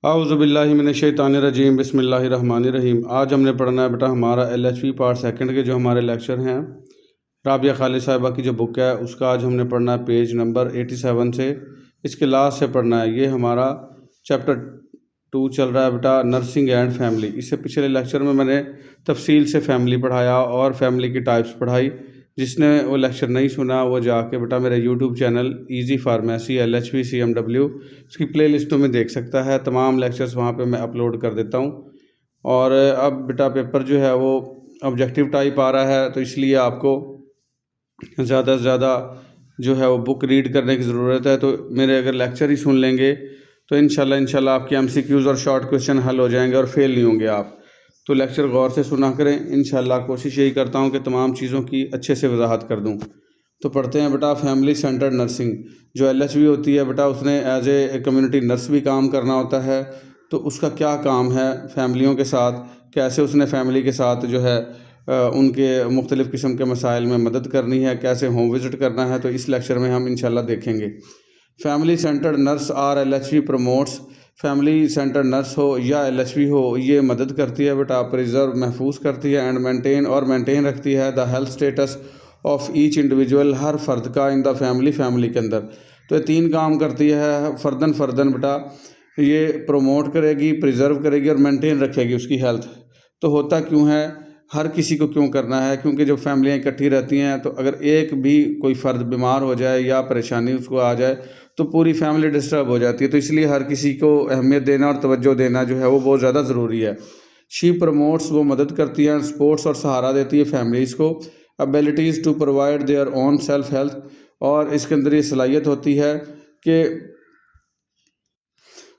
आउज़ुबिल्लाहिमिनश्शैतानिर्रजीम बिस्मिल्लाहिर्रहमानिर्रहीम। आज हमने पढ़ना है बेटा हमारा LHV पार्ट सेकंड के जो हमारे लेक्चर हैं। राबिया खालिद साहिबा की जो बुक है उसका आज हमने पढ़ना है पेज नंबर 87 से इसके लास्ट से पढ़ना है। ये हमारा चैप्टर 2 चल रहा है बेटा, नर्सिंग एंड फैमिली। इससे पिछले लेक्चर में मैंने तफसील से फैमिली पढ़ाया और फैमिली की टाइप्स पढ़ाई। जिसने वो लेक्चर नहीं सुना वो जाके बेटा मेरे YouTube channel easy pharmacy LHV CMW उसकी प्लेलिस्टों में देख सकता है। तमाम लेक्चर्स वहाँ पे मैं अपलोड कर देता हूँ। और अब बेटा पेपर जो है वो ऑब्जेक्टिव टाइप आ रहा है, तो इसलिए आपको ज़्यादा से ज़्यादा जो है वो बुक रीड करने की ज़रूरत है। तो मेरे अगर लेक्चर ही सुन लेंगे तो इंशाल्लाह आपके MCQs और शॉर्ट क्वेश्चन हल हो जाएंगे और फेल नहीं होंगे आप। तो लेक्चर गौर से सुना करें। इंशाल्लाह कोशिश यही करता हूँ कि तमाम चीज़ों की अच्छे से वजाहत कर दूँ। तो पढ़ते हैं बेटा फैमिली सेंटर्ड नर्सिंग। जो LHV होती है बेटा उसने एज ए कम्युनिटी नर्स भी काम करना होता है। तो उसका क्या काम है फैमिलियों के साथ, कैसे उसने फैमिली के साथ जो है उनके मुख्तलिफ़ किस्म के मसाइल में मदद करनी है, कैसे होम विज़िट करना है, तो इस लेक्चर में हम इंशाल्लाह देखेंगे। Family centred nurse or LHV promotes. Family centre nurse हो या LHV हो, ये मदद करती है बेटा, प्रिजर्व महफूज करती है एंड मेंटेन रखती है the health status of each individual, हर फ़र्द का इन द फैमिली के अंदर। तो ये 3 काम करती है फ़र्दन बेटा। ये प्रोमोट करेगी, प्रिजर्व करेगी और मेंटेन रखेगी उसकी हेल्थ। तो होता क्यों है, हर किसी को क्यों करना है, क्योंकि जब फैमिलियाँ इकट्ठी रहती हैं तो अगर एक भी कोई फ़र्द बीमार हो जाए या परेशानी उसको आ जाए तो पूरी फैमिली डिस्टर्ब हो जाती है। तो इसलिए हर किसी को अहमियत देना और तवज्जो देना जो है वो बहुत ज़्यादा ज़रूरी है। शी प्रमोट्स, वो मदद करती है, सपोर्ट्स और सहारा देती है फैमिलीज़ को। Abilities to provide their own self health, और इसके अंदर ये सलाहियत होती है कि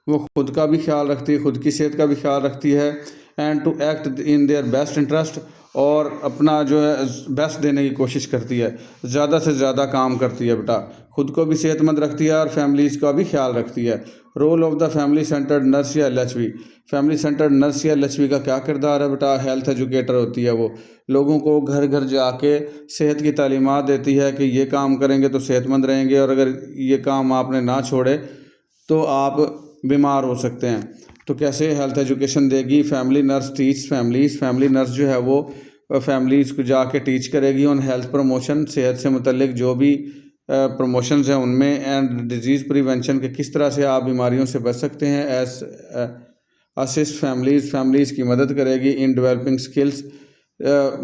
वो खुद का भी ख्याल रखती है, खुद की सेहत का भी ख्याल रखती है। And to act in their best interest, और अपना जो है बेस्ट देने की कोशिश करती है, ज़्यादा से ज़्यादा काम करती है बेटा, खुद को भी सेहतमंद रखती है और फैमिलीज़ का भी ख्याल रखती है। Role of the family centred nurse या LHV। फैमिली सेंटर्ड नर्स या LHV का क्या किरदार है बेटा, हेल्थ एजुकेटर होती है। वो लोगों को घर घर जाके सेहत की तालीमात देती है कि ये काम करेंगे तो सेहतमंद रहेंगे, और अगर ये काम आपने ना छोड़े तो आप बीमार हो सकते हैं। तो कैसे हेल्थ एजुकेशन देगी family nurse, teach families. Family nurse जो है वो फैमिलीज़ को जाके टीच करेगी ऑन हेल्थ प्रमोशन, सेहत से मुतल्लिक जो भी प्रमोशंस हैं उनमें, एंड डिजीज़ प्रिवेंशन के किस तरह से आप बीमारियों से बच सकते हैं। असिस्ट फैमिलीज़ की मदद करेगी इन डेवलपिंग स्किल्स,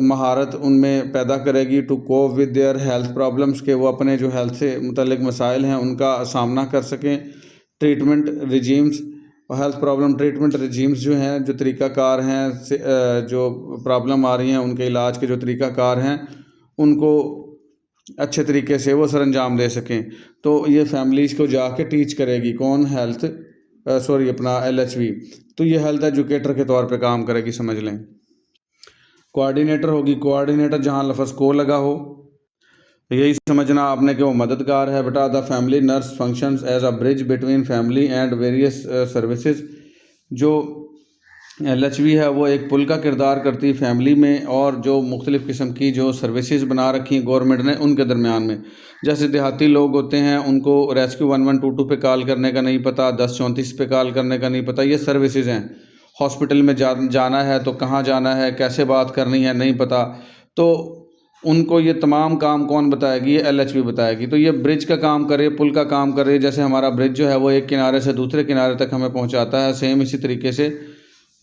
महारत उनमें पैदा करेगी to cope with their health problems, के वो अपने जो हेल्थ से मुतल्लिक मसाइल हैं उनका सामना कर सकें। Treatment regimes, health problem treatment regimes जो हैं, जो तरीक़ाकार हैं, जो प्रॉब्लम आ रही हैं उनके इलाज के जो तरीक़ाकार हैं उनको अच्छे तरीके से वो सरअंजाम दे सकें। तो ये फैमिलीज़ को जाके टीच करेगी कौन, अपना LHV। तो ये हेल्थ एजुकेटर के तौर पे काम करेगी, समझ लें। कोऑर्डिनेटर होगी, कोऑर्डिनेटर जहाँ लफ्ज़ को लगा हो यही समझना आपने कि वो मददगार है बेटा। The family nurse functions as a bridge between family and various services. जो LHV है वो एक पुल का किरदार करती है फैमिली में और जो मुख्तलिफ़ किस्म की जो सर्विसेज बना रखी हैं गवर्नमेंट ने उनके दरमियान में। जैसे देहाती लोग होते हैं उनको रेस्क्यू 1122 पे कॉल करने का नहीं पता, 1034 पे कॉल करने का नहीं पता, ये सर्विसेज हैं। हॉस्पिटल में जाना है तो कहाँ जाना है, कैसे बात करनी है, नहीं पता, तो उनको ये तमाम काम कौन बताएगी, ये LHV बताएगी। तो ये ब्रिज का काम करे, पुल का काम करे। जैसे हमारा ब्रिज जो है वो एक किनारे से दूसरे किनारे तक हमें पहुंचाता है, सेम इसी तरीके से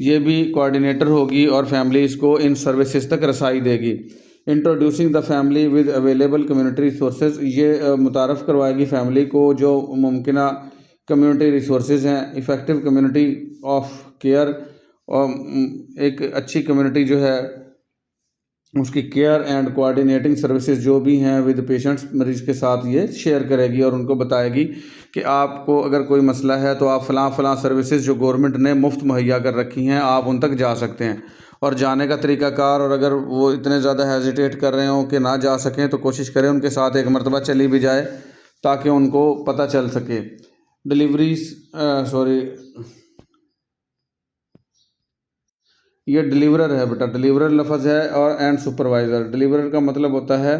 ये भी कोऑर्डिनेटर होगी और फैमिलीज़ को इन सर्विसेज तक रसाई देगी। Introducing the family with available community resources, ये मुतारफ़ करवाएगी फैमिली को जो मुमकिन कम्युनिटी रिसोर्सेज हैं। इफ़ेक्टिव कम्युनिटी ऑफ केयर, और एक अच्छी कम्युनिटी जो है उसकी केयर एंड कोऑर्डिनेटिंग सर्विसेज जो भी हैं विद पेशेंट्स, मरीज़ के साथ ये शेयर करेगी और उनको बताएगी कि आपको अगर कोई मसला है तो आप फ़लाँ सर्विसेज जो गवर्नमेंट ने मुफ्त मुहैया कर रखी हैं आप उन तक जा सकते हैं। और जाने का तरीक़ाकार, और अगर वो इतने ज़्यादा हेजिटेट कर रहे हों कि ना जा सकें तो कोशिश करें उनके साथ एक मरतबा चली भी जाए ताकि उनको पता चल सके। ये डिलीवरर है बेटा, डिलीवरर लफ्ज़ है, और एंड सुपरवाइज़र। डिलीवरर का मतलब होता है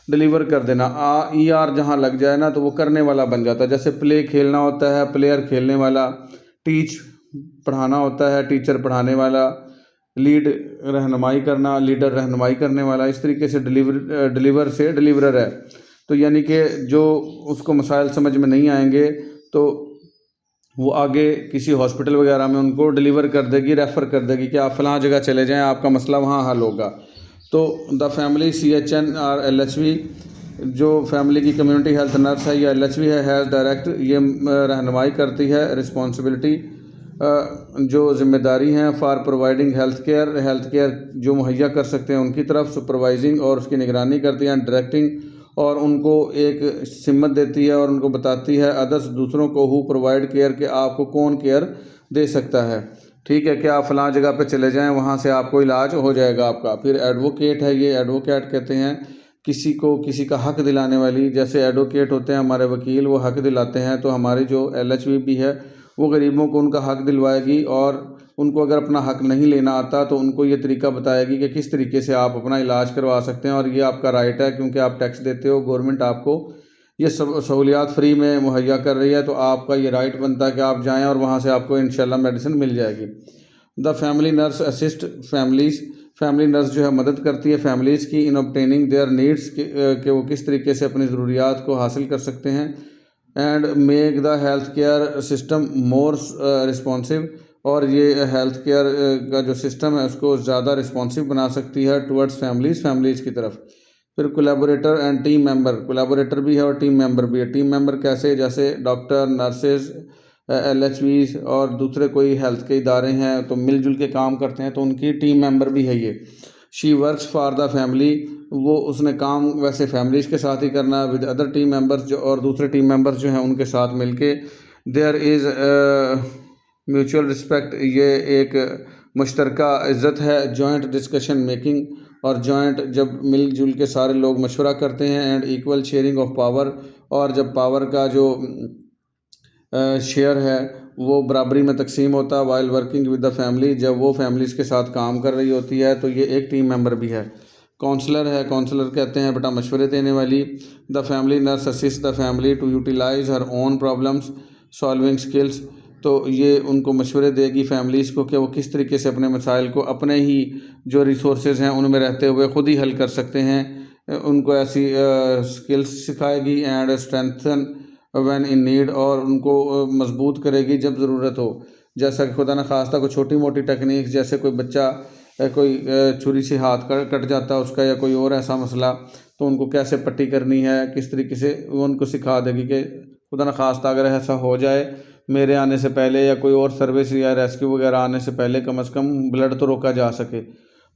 डिलीवर कर देना। ER जहाँ लग जाए ना तो वो करने वाला बन जाता है। जैसे प्ले खेलना होता है, प्लेयर खेलने वाला, टीच पढ़ाना होता है, टीचर पढ़ाने वाला, लीड रहनुमाई करना, लीडर रहनुमाई करने वाला, इस तरीके से डिलीवर से डिलीवरर है। तो यानी कि जो उसको मसाइल समझ में नहीं आएंगे तो वो आगे किसी हॉस्पिटल वगैरह में उनको डिलीवर कर देगी, रेफ़र कर देगी कि आप फ़लाँ जगह चले जाएं, आपका मसला वहाँ हल होगा। तो द फैमिली CHN और LHV, जो फैमिली की कम्युनिटी हेल्थ नर्स है या LHV है डायरेक्ट ये रहनुमाई करती है, रिस्पॉन्सिबिलिटी जो जिम्मेदारी हैं फॉर प्रोवाइडिंग हेल्थ केयर जो मुहैया कर सकते हैं उनकी तरफ, सुपरवाइजिंग और उसकी निगरानी करती हैं, डायरेक्टिंग और उनको एक सिमत देती है और उनको बताती है अदर्स दूसरों को हु प्रोवाइड केयर के आपको कौन केयर दे सकता है। ठीक है कि आप फ़लाँ जगह पे चले जाएं, वहाँ से आपको इलाज हो जाएगा आपका। फिर एडवोकेट है, ये एडवोकेट कहते हैं किसी को किसी का हक दिलाने वाली, जैसे एडवोकेट होते हैं हमारे वकील, वो हक दिलाते हैं, तो हमारी जो LHV भी है वो गरीबों को उनका हक दिलवाएगी और उनको अगर अपना हक नहीं लेना आता तो उनको ये तरीका बताएगी कि किस तरीके से आप अपना इलाज करवा सकते हैं और ये आपका राइट है, क्योंकि आप टैक्स देते हो, गवर्नमेंट आपको ये सब सहूलियात फ्री में मुहैया कर रही है, तो आपका ये राइट बनता है कि आप जाएं और वहाँ से आपको इंशाल्लाह मेडिसिन मिल जाएगी। The family nurse assist families, family nurse जो है मदद करती है फैमिलीज़ की इन ऑब्टेनिंग देयर नीड्स कि वो किस तरीके से अपनी ज़रूरियात को हासिल कर सकते हैं, and make the health care system more responsive, और ये हेल्थ केयर का जो सिस्टम है उसको ज़्यादा रिस्पॉन्सिव बना सकती है टुवर्ड्स फैमिलीज़ की तरफ। फिर collaborator and team member, collaborator भी है और टीम मेंबर भी है। टीम मेंबर कैसे, जैसे डॉक्टर, नर्सेज, LHVs और दूसरे कोई हेल्थ के इदारे हैं तो मिलजुल के काम करते हैं, तो उनकी टीम मेंबर भी है ये। She works for the family, वो उसने काम वैसे फैमिलीज़ के साथ ही करना विद अदर टीम मेंबर्स, जो और दूसरे टीम मेंबर्स जो हैं उनके साथ मिलके। देयर इज़ म्यूचुअल रिस्पेक्ट, ये एक मुश्तरका इज़्ज़त है। जॉइंट डिस्कशन मेकिंग, और जॉइंट जब मिलजुल के सारे लोग मशवरा करते हैं। And equal sharing of power, और जब पावर का जो शेयर है वो बराबरी में तकसीम होता है। While working with the family, जब वो फैमिलीज़ के साथ काम कर रही होती है तो ये एक टीम मेंबर भी है। काउंसलर है, काउंसलर कहते हैं बेटा मशवरे देने वाली। The family nurse assist the family to utilise her own problems solving skills, तो ये उनको मशवरे देगी फैमिलीज़ को कि वो किस तरीके से अपने मसाइल को अपने ही जो रिसोर्सेज हैं उनमें रहते हुए ख़ुद ही हल कर सकते हैं। उनको ऐसी स्किल्स सिखाएगी। And strengthen when in need, और उनको मजबूत करेगी जब ज़रूरत हो। जैसा कि खुदा न खास्ता कोई छोटी मोटी टेक्निक, जैसे कोई बच्चा कोई छुरी से हाथ कट जाता है उसका, या कोई और ऐसा मसला, तो उनको कैसे पट्टी करनी है, किस तरीके से, वो उनको सिखा देगी कि खुदा न खास्ता अगर ऐसा हो जाए मेरे आने से पहले या कोई और सर्विस या रेस्क्यू वगैरह आने से पहले कम से कम ब्लड तो रोका जा सके।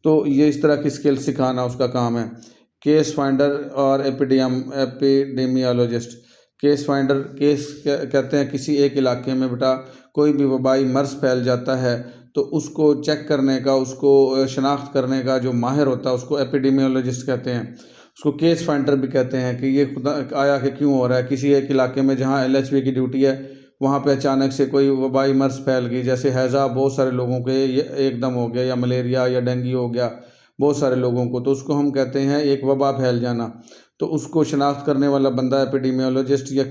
तो ये इस तरह की स्किल सिखाना उसका काम है। केस फाइंडर और एपिडेमियोलॉजिस्ट, केस फाइंडर, केस कहते हैं किसी एक इलाके में बेटा कोई भी वबाई मर्ज़ फैल जाता है तो उसको चेक करने का, उसको शनाख्त करने का जो माहिर होता है उसको एपिडेमियोलॉजिस्ट कहते हैं। उसको केस फाइंडर भी कहते हैं कि ये खुदा आया कि क्यों हो रहा है। किसी एक इलाके में जहाँ LHV की ड्यूटी है वहाँ पे अचानक से कोई वबाई मर्ज़ फैल गई, जैसे हैज़ा बहुत सारे लोगों के एकदम हो गया, या मलेरिया या डेंगू हो गया बहुत सारे लोगों को, तो उसको हम कहते हैं एक वबा फैल जाना। तो उसको शनाख्त करने वाला बंदा एपिडेमियोलॉजिस्ट या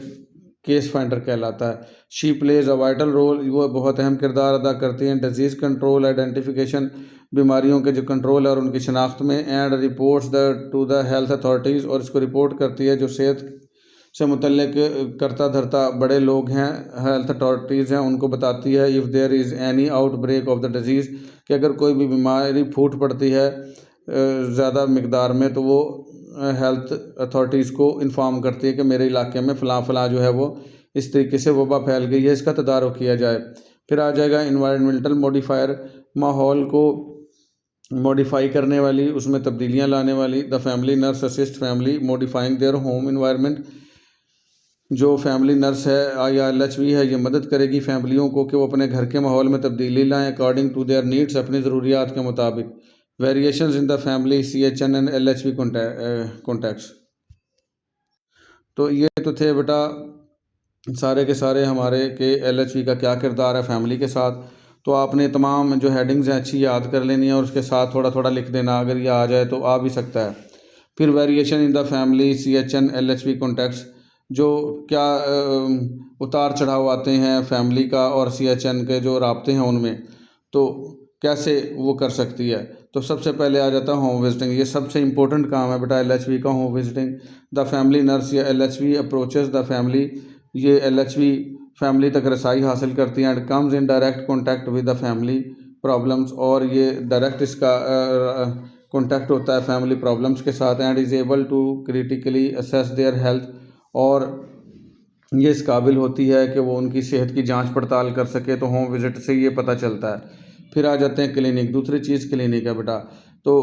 केस फाइंडर कहलाता है। She plays a vital role, वो बहुत अहम किरदार अदा करती हैं डिजीज़ कंट्रोल, आइडेंटिफिकेशन, बीमारियों के जो कंट्रोल है और उनकी शनाख्त में। And reports to the health authorities, और इसको रिपोर्ट करती है जो सेहत से मुतल्लिक करता धरता बड़े लोग हैं, हेल्थ अथॉरिटीज़ हैं, उनको बताती है if there is any outbreak of the disease, कि अगर कोई भी बीमारी फूट पड़ती है ज़्यादा मकदार में, तो वो हेल्थ अथॉरिटीज़ को इन्फॉर्म करती है कि मेरे इलाके में फ़लाँ जो है वो इस तरीके से वबा फैल गई है, इसका तदारुक किया जाए। फिर आ जाएगा इन्वायरमेंटल मॉडिफायर, माहौल को मॉडिफाई करने वाली, उसमें तब्दीलियाँ लाने वाली। The family nurse assist family modifying their home environment, जो फैमिली नर्स है या LHV है ये मदद करेगी फैमिलियों को कि वो अपने घर के माहौल में तब्दीली लाएँ अकॉर्डिंग टू देयर नीड्स, अपनी ज़रूरियात के मुताबिक। Variations in the family CHN and LHV contacts. तो ये तो थे बेटा सारे के सारे हमारे के LHV का क्या किरदार है फैमिली के साथ। तो आपने तमाम जो हेडिंग्स हैं अच्छी याद कर लेनी है और उसके साथ थोड़ा थोड़ा लिख देना, अगर ये आ जाए तो आ भी सकता है। फिर variation in the family CHN LHV contacts, जो क्या उतार चढ़ाव आते हैं फैमिली का और CHN के जो राब्ते हैं उनमें, तो कैसे वो कर सकती है। तो सबसे पहले आ जाता है होम विजिटिंग। ये सबसे इम्पोर्टेंट काम है बेटा LHV का, home visiting. The family nurse या LHV अप्रोचेस द फैमिली, ये LHV फैमिली तक रसाई हासिल करती हैं and comes in direct contact with the family problems, और ये डायरेक्ट इसका कॉन्टैक्ट होता है फैमिली प्रॉब्लम्स के साथ, and is able to critically assess their health, और ये इस काबिल होती है कि वो उनकी सेहत की जांच पड़ताल कर सके। तो होम विज़िट से ये पता चलता है। फिर आ जाते हैं क्लिनिक। दूसरी चीज़ क्लिनिक है बेटा। तो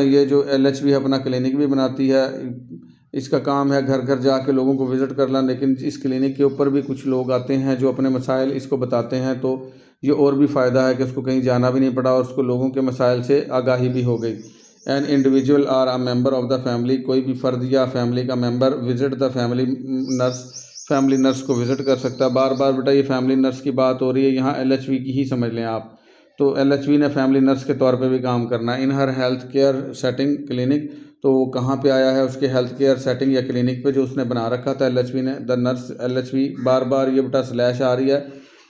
ये जो LHV है अपना क्लिनिक भी बनाती है। इसका काम है घर घर जाके लोगों को विज़िट करना, लेकिन इस क्लिनिक के ऊपर भी कुछ लोग आते हैं जो अपने मसाइल इसको बताते हैं, तो ये और भी फ़ायदा है कि उसको कहीं जाना भी नहीं पड़ा और उसको लोगों के मसाइल से आगाही भी हो गई। An individual or a member of the family, कोई भी फ़र्द या फैमिली का member visit the family nurse, family nurse को विज़िट कर सकता है। बार बार बेटा ये फैमिली नर्स की बात हो रही है, यहाँ LHV की ही समझ लें आप। तो LHV ने फैमिली नर्स के तौर पे भी काम करना है। इन हर हेल्थ केयर सेटिंग क्लिनिक, तो वो कहाँ पे आया है उसके हेल्थ केयर सेटिंग या क्लिनिक पे जो उसने बना रखा था LHV ने, द नर्स LHV। बार बार ये बेटा स्लैश आ रही है,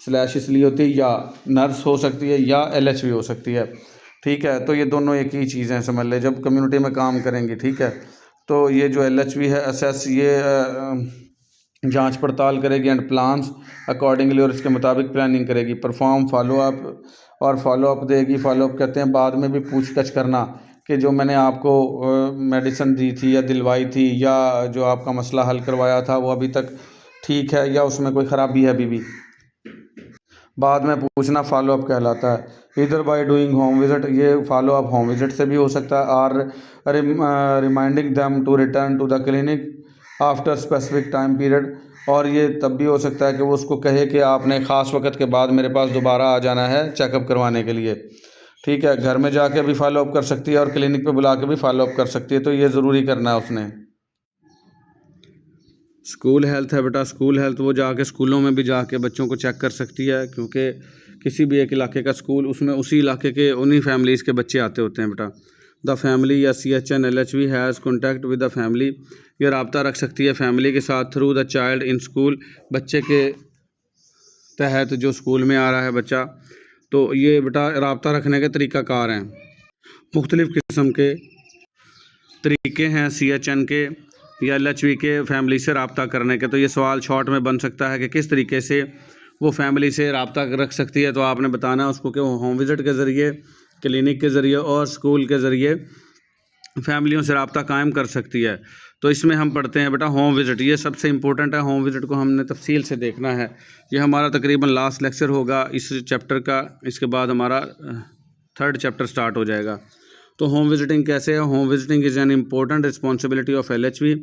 स्लैश इसलिए होती है या नर्स हो सकती है या LHV हो सकती है, ठीक है। तो ये दोनों एक ही चीज़ हैं, समझ ले, जब कम्युनिटी में काम करेंगे, ठीक है। तो ये जो LHV है असेस, ये जांच पड़ताल करेगी एंड प्लान्स अकॉर्डिंगली, और इसके मुताबिक प्लानिंग करेगी। परफॉर्म फॉलोअप, और फॉलोअप देगी। फॉलोअप कहते हैं बाद में भी पूछताछ करना कि जो मैंने आपको मेडिसिन दी थी या दिलवाई थी या जो आपका मसला हल करवाया था वो अभी तक ठीक है या उसमें कोई ख़राबी है अभी भी, बाद में पूछना फॉलोअप कहलाता है। इधर बाय डूइंग होम विजिट, ये फॉलोअप होम विजिट से भी हो सकता है। Or reminding them to return to the clinic after specific time period, और ये तब भी हो सकता है कि वो उसको कहे कि आपने ख़ास वक्त के बाद मेरे पास दोबारा आ जाना है चेकअप करवाने के लिए, ठीक है। घर में जाके भी फॉलोअप कर सकती है और क्लिनिक पे बुला के भी फॉलोअप कर सकती है, तो ये ज़रूरी करना है उसने। स्कूल हेल्थ है बेटा, स्कूल हेल्थ वो जाके स्कूलों में भी जाके बच्चों को चेक कर सकती है, क्योंकि किसी भी एक इलाके का स्कूल, उसमें उसी इलाके के उन्हीं फैमिलीज़ के बच्चे आते होते हैं बेटा। द फैमिली या CHN LHV has contact with the family, ये रब्ता रख सकती है फैमिली के साथ through the child in school, बच्चे के तहत जो स्कूल में आ रहा है बच्चा। तो ये बेटा रब्ता रखने के तरीक़ाकार हैं, मुख्तलिफ़ किस्म के तरीके हैं CHN के या LHV के फैमिली से रब्ता करने के। तो ये सवाल शॉर्ट में बन सकता है कि किस तरीके से वो फैमिली से रब्ता रख सकती है, तो आपने बताना है उसको कि वो होम विज़िट के ज़रिए, क्लिनिक के ज़रिए और स्कूल के ज़रिए फैमिलियों से रब्ता कायम कर सकती है। तो इसमें हम पढ़ते हैं बेटा होम विज़िट, ये सबसे इम्पोर्टेंट है। होम विज़िट को हमने तफसील से देखना है। ये हमारा तकरीबन लास्ट लेक्चर होगा इस चैप्टर का, इसके बाद हमारा 3rd चैप्टर स्टार्ट हो जाएगा। तो होम विजिटिंग कैसे है? Home visiting is an important responsibility of LHV।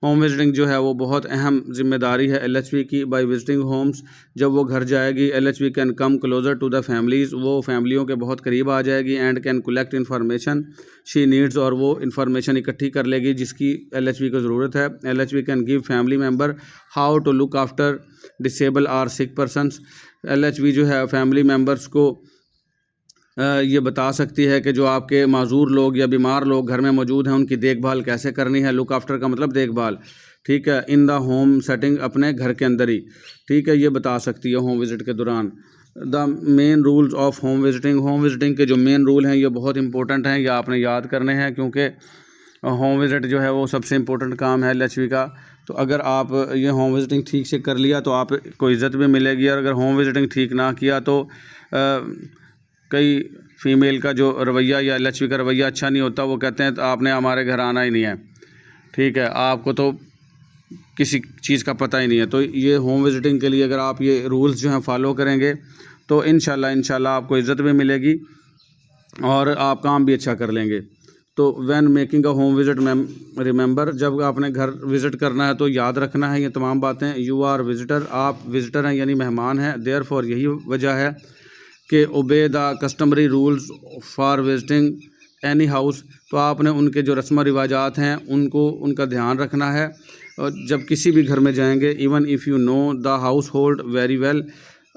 Home visiting जो है वो बहुत अहम जिम्मेदारी है LHV की। बाय विजिटिंग होम्स, जब वो घर जाएगी, LHV can come closer to the families, वो फैमिलियों के बहुत करीब आ जाएगी। And can collect information she needs, और वो इन्फॉर्मेशन इकट्ठी कर लेगी जिसकी LHV को ज़रूरत है। LHV can give family member how to look after disable or sick persons. LHV जो है फैमिली मेम्बर्स को ये बता सकती है कि जो आपके माजूर लोग या बीमार लोग घर में मौजूद हैं उनकी देखभाल कैसे करनी है। लुक आफ्टर का मतलब देखभाल, ठीक है, इन द होम सेटिंग, अपने घर के अंदर ही, ठीक है, ये बता सकती है होम विज़िट के दौरान। The main rules of home visiting, home visiting के जो मेन रूल हैं ये बहुत इंपॉर्टेंट हैं, ये आपने याद करने हैं, क्योंकि होम विज़िट जो है वो सबसे इम्पोर्टेंट काम है LHV का। तो अगर आप ये होम विजिटिंग ठीक से कर लिया तो आपको इज़्ज़त भी मिलेगी, और अगर होम विजिटिंग ठीक ना किया तो कई फ़ीमेल का जो रवैया या LHV का रवैया अच्छा नहीं होता, वो कहते हैं तो आपने हमारे घर आना ही नहीं है, ठीक है, आपको तो किसी चीज़ का पता ही नहीं है। तो ये होम विजिटिंग के लिए अगर आप ये रूल्स जो हैं फॉलो करेंगे तो इंशाल्लाह आपको इज़्ज़त भी मिलेगी और आप काम भी अच्छा कर लेंगे। तो when making a home visit remember, जब आपने घर विज़िट करना है तो याद रखना है ये तमाम बातें। यू आर विज़िटर, आप विज़िटर हैं यानी मेहमान हैं। देयरफॉर, यही वजह है कि obey the customary rules for visiting any house, तो आपने उनके जो रस्म रिवाजात हैं उनका ध्यान रखना है। और जब किसी भी घर में जाएंगे, even if you know the house hold very well,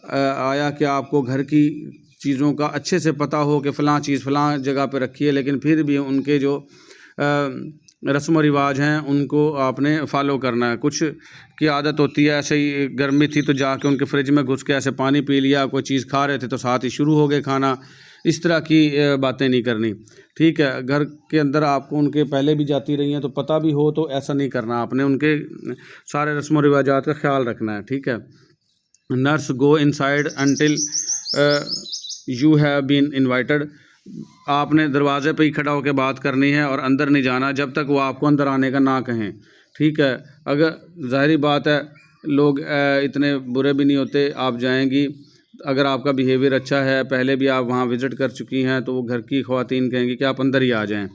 आया कि आपको घर की चीज़ों का अच्छे से पता हो कि फ़लाँ चीज़ फ़लाँ जगह पे रखी है, लेकिन फिर भी उनके जो रस्म व रिवाज हैं उनको आपने फॉलो करना है। कुछ की आदत होती है ऐसे ही, गर्मी थी तो जाके उनके फ्रिज में घुस के ऐसे पानी पी लिया, कोई चीज़ खा रहे थे तो साथ ही शुरू हो गए खाना, इस तरह की बातें नहीं करनी। ठीक है, घर के अंदर आपको उनके पहले भी जाती रही हैं तो पता भी हो तो ऐसा नहीं करना, आपने उनके सारे रस्म व रिवाजात का ख्याल रखना है। ठीक है। Nurse go inside until you have been invited, आपने दरवाजे पे ही खड़ा होकर बात करनी है और अंदर नहीं जाना जब तक वो आपको अंदर आने का ना कहें। ठीक है, अगर ज़ाहिरी बात है लोग इतने बुरे भी नहीं होते, आप जाएंगी, अगर आपका बिहेवियर अच्छा है, पहले भी आप वहाँ विज़िट कर चुकी हैं, तो वो घर की ख़वातीन कहेंगी कि आप अंदर ही आ जाएं।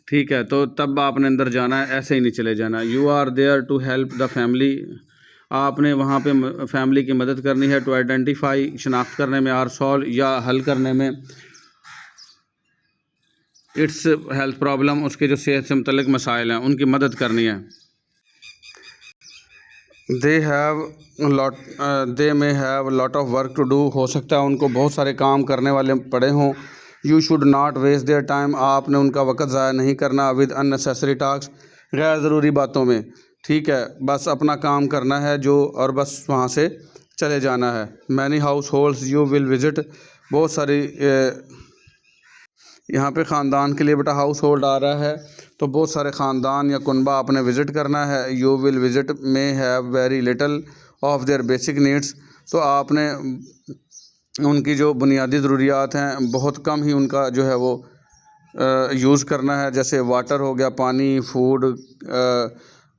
ठीक है, तो तब आपने अंदर जाना है, ऐसे ही नहीं चले जाना। You are there to help the family, आपने वहाँ पे फैमिली की मदद करनी है। टू आइडेंटिफाई, शनाख्त करने में, आर सॉल्व, या हल करने में, इट्स हेल्थ प्रॉब्लम, उसके जो सेहत से मुतल्लिक मसाइल हैं उनकी मदद करनी है। They may have lot of work to do, हो सकता है उनको बहुत सारे काम करने वाले पड़े हों। You should not waste their time, आपने उनका वक्त ज़ाया नहीं करना विद अननेसेसरी टॉक्स, गैर ज़रूरी बातों में। ठीक है, बस अपना काम करना है जो, और बस वहाँ से चले जाना है। Many house holds you will visit, बहुत सारी यहाँ पे ख़ानदान के लिए बेटा हाउस होल्ड आ रहा है, तो बहुत सारे ख़ानदान या कुनबा आपने विज़िट करना है। You will visit may have very little of their basic needs, तो आपने उनकी जो बुनियादी ज़रूरियात हैं बहुत कम ही उनका जो है वो यूज़ करना है, जैसे वाटर हो गया, पानी, फूड,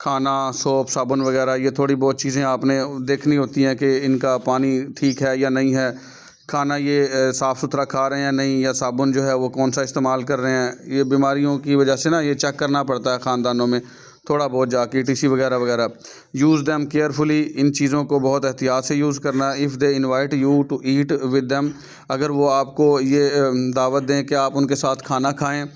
खाना, सोप, साबुन वगैरह, ये थोड़ी बहुत चीज़ें आपने देखनी होती हैं कि इनका पानी ठीक है या नहीं है, खाना ये साफ़ सुथरा खा रहे हैं या नहीं, या साबुन जो है वो कौन सा इस्तेमाल कर रहे हैं। ये बीमारियों की वजह से ना ये चेक करना पड़ता है ख़ानदानों में थोड़ा बहुत जाके, टीसी वगैरह वगैरह। यूज़ दैम केयरफुली, इन चीज़ों को बहुत एहतियात से यूज़ करना है। If they invite you to eat with them, अगर वो आपको ये दावत दें कि आप उनके साथ खाना खाएं,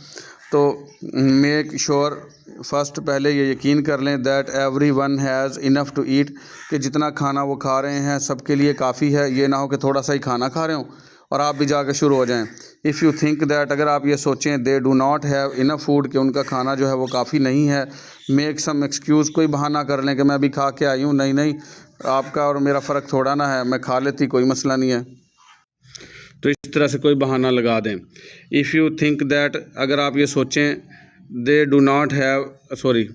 तो मेक श्योर, फर्स्ट पहले ये यकीन कर लें that everyone has enough to eat, कि जितना खाना वो खा रहे हैं सबके लिए काफ़ी है, ये ना हो कि थोड़ा सा ही खाना खा रहे हों और आप भी जाकर शुरू हो जाएं। इफ़ यू थिंक दैट, अगर आप ये सोचें they do not have enough food, कि उनका खाना जो है वो काफ़ी नहीं है, मेक सम एक्सक्यूज़, कोई बहाना कर लें कि मैं अभी खा के आई हूँ, नहीं नहीं आपका और मेरा फ़र्क थोड़ा ना है, मैं खा लेती, कोई मसला नहीं है, तो इस तरह से कोई बहाना लगा दें। इफ़ यू थिंक दैट, अगर आप ये सोचें they do not have sorry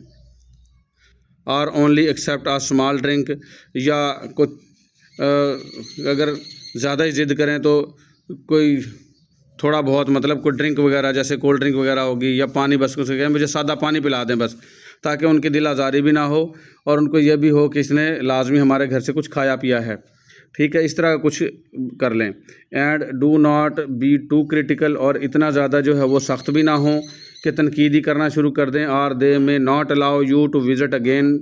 or only accept a small drink, या कुछ अगर ज़्यादा ही ज़िद करें तो कोई थोड़ा बहुत, मतलब कोई ड्रिंक वगैरह जैसे कोल्ड ड्रिंक वगैरह होगी, या पानी, बस उसे कहें मुझे सादा पानी पिला दें बस, ताकि उनकी दिल आज़ारी भी ना हो और उनको यह भी हो कि इसने लाजमी हमारे घर से कुछ खाया पिया है। ठीक है, इस तरह का कुछ कर लें। And do not be too critical, और इतना ज़्यादा जो है वो सख्त भी ना हो कि तनकीद ही करना शुरू कर दें। Or they may not allow you to visit again,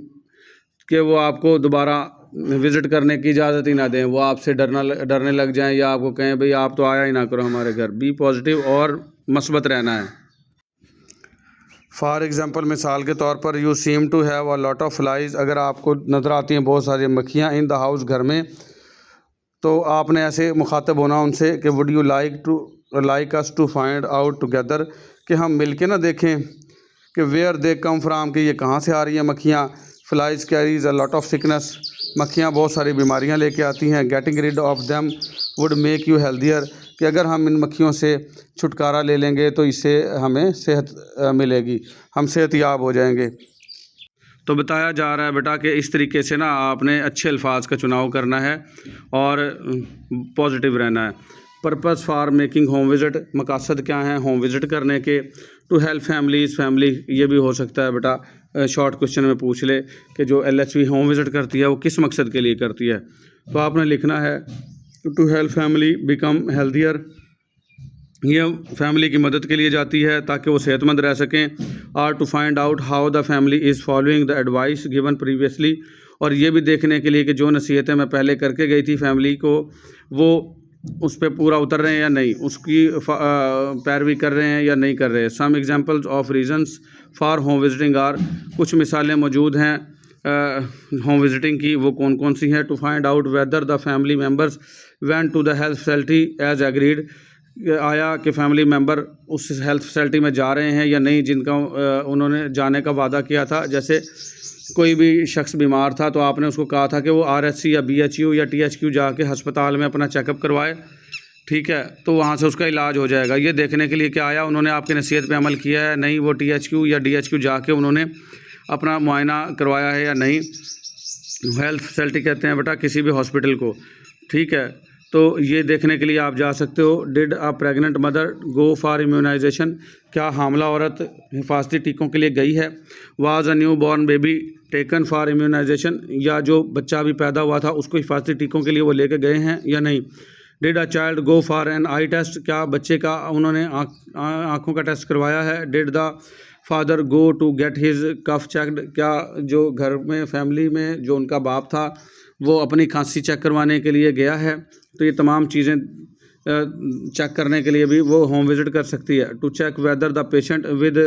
कि वो आपको दोबारा विज़िट करने की इजाज़त ही ना दें, वो आपसे डरने लग जाएं, या आपको कहें भाई आप तो आया ही ना करो हमारे घर। बी पॉजिटिव और मस्बत रहना है। फॉर एग्ज़ाम्पल, मिसाल के तौर पर, you seem to have a lot of flies, अगर आपको नज़र आती हैं बहुत सारी मक्खियाँ इन द हाउस, घर में, तो आपने ऐसे मुखातब होना उनसे कि would you like us to find out together, कि हम मिल के ना देखें कि वेयर दे कम फ्राम, कि ये कहाँ से आ रही हैं मक्खियाँ। Flies carries a lot of sickness, मक्खियाँ बहुत सारी बीमारियाँ लेके आती हैं। Getting rid of them would make you healthier, कि अगर हम इन मक्खियों से छुटकारा ले लेंगे तो इससे हमें सेहत मिलेगी, हम सेहतयाब हो जाएंगे। तो बताया जा रहा है बेटा कि इस तरीके से ना आपने अच्छे अल्फाज का चुनाव करना है और पॉजिटिव रहना है। Purpose for making home visit, मकासद क्या हैं होम विज़िट करने के। टू हेल्प फैमिली, ये भी हो सकता है बेटा शॉर्ट क्वेश्चन में पूछ ले कि जो LHV होम विज़िट करती है वो किस मकसद के लिए करती है, तो आपने लिखना है to help family become healthier, ये फैमिली की मदद के लिए जाती है ताकि वो सेहतमंद रह सकें। और to find out how the family is following the advice given previously, और ये भी देखने के लिए कि जो नसीहतें मैं पहले करके गई थी फैमिली को, वो उस पर पूरा उतर रहे हैं या नहीं, उसकी पैरवी कर रहे हैं या नहीं कर रहे। Some examples of reasons for home visiting are, कुछ मिसालें मौजूद हैं होम विजिटिंग की, वो कौन कौन सी हैं। To find out whether the family members went to the health facility as agreed, आया कि फैमिली मेम्बर उस हेल्थ फैसिलिटी में जा रहे हैं या नहीं जिनका उन्होंने जाने का वादा किया था। जैसे कोई भी शख्स बीमार था तो आपने उसको कहा था कि वो RHC या BHU या THQ जाके अस्पताल में अपना चेकअप करवाए, ठीक है, तो वहाँ से उसका इलाज हो जाएगा। ये देखने के लिए कि आया उन्होंने आपकी नसीहत पे अमल किया है नहीं, वो THQ या DHQ जाके उन्होंने अपना मुआयना करवाया है या नहीं। हेल्थ फैसिलिटी कहते हैं बेटा किसी भी हॉस्पिटल को, ठीक है। तो ये देखने के लिए आप जा सकते हो। Did a pregnant mother go for immunisation, क्या हामला औरत हिफाजती टीकों के लिए गई है। Was a newborn baby taken for immunisation, या जो बच्चा अभी पैदा हुआ था उसको हिफाजती टीकों के लिए वो लेके गए हैं या नहीं। Did a child go for an eye test, क्या बच्चे का उन्होंने आँखों का टेस्ट करवाया है। Did the father go to get his cough checked, क्या जो घर में फैमिली में जो उनका बाप था वो अपनी खांसी चेक करवाने के लिए गया है। तो ये तमाम चीज़ें चेक करने के लिए भी वो होम विज़िट कर सकती है। To check whether the patient with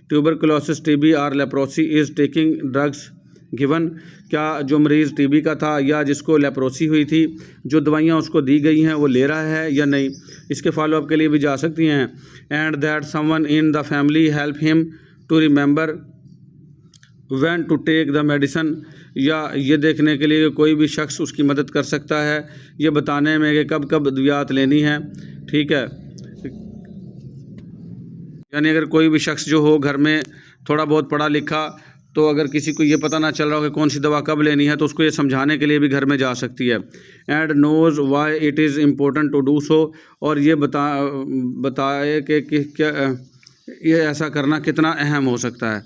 tuberculosis TB और leprosy is taking drugs given, क्या जो मरीज़ TB का था या जिसको लेप्रोसी हुई थी जो दवाइयाँ उसको दी गई हैं वो ले रहा है या नहीं। इसके फॉलोअप के लिए भी जा सकती हैं। And that someone in the family help him to remember when to take the medicine, या ये देखने के लिए कि कोई भी शख्स उसकी मदद कर सकता है ये बताने में कि कब कब अद्वियात लेनी है, ठीक है। यानी अगर कोई भी शख्स जो हो घर में थोड़ा बहुत पढ़ा लिखा, तो अगर किसी को ये पता ना चल रहा हो कि कौन सी दवा कब लेनी है तो उसको ये समझाने के लिए भी घर में जा सकती है। And knows why it is important to do so, और ये बताए कि क्या ये ऐसा करना कितना अहम हो सकता है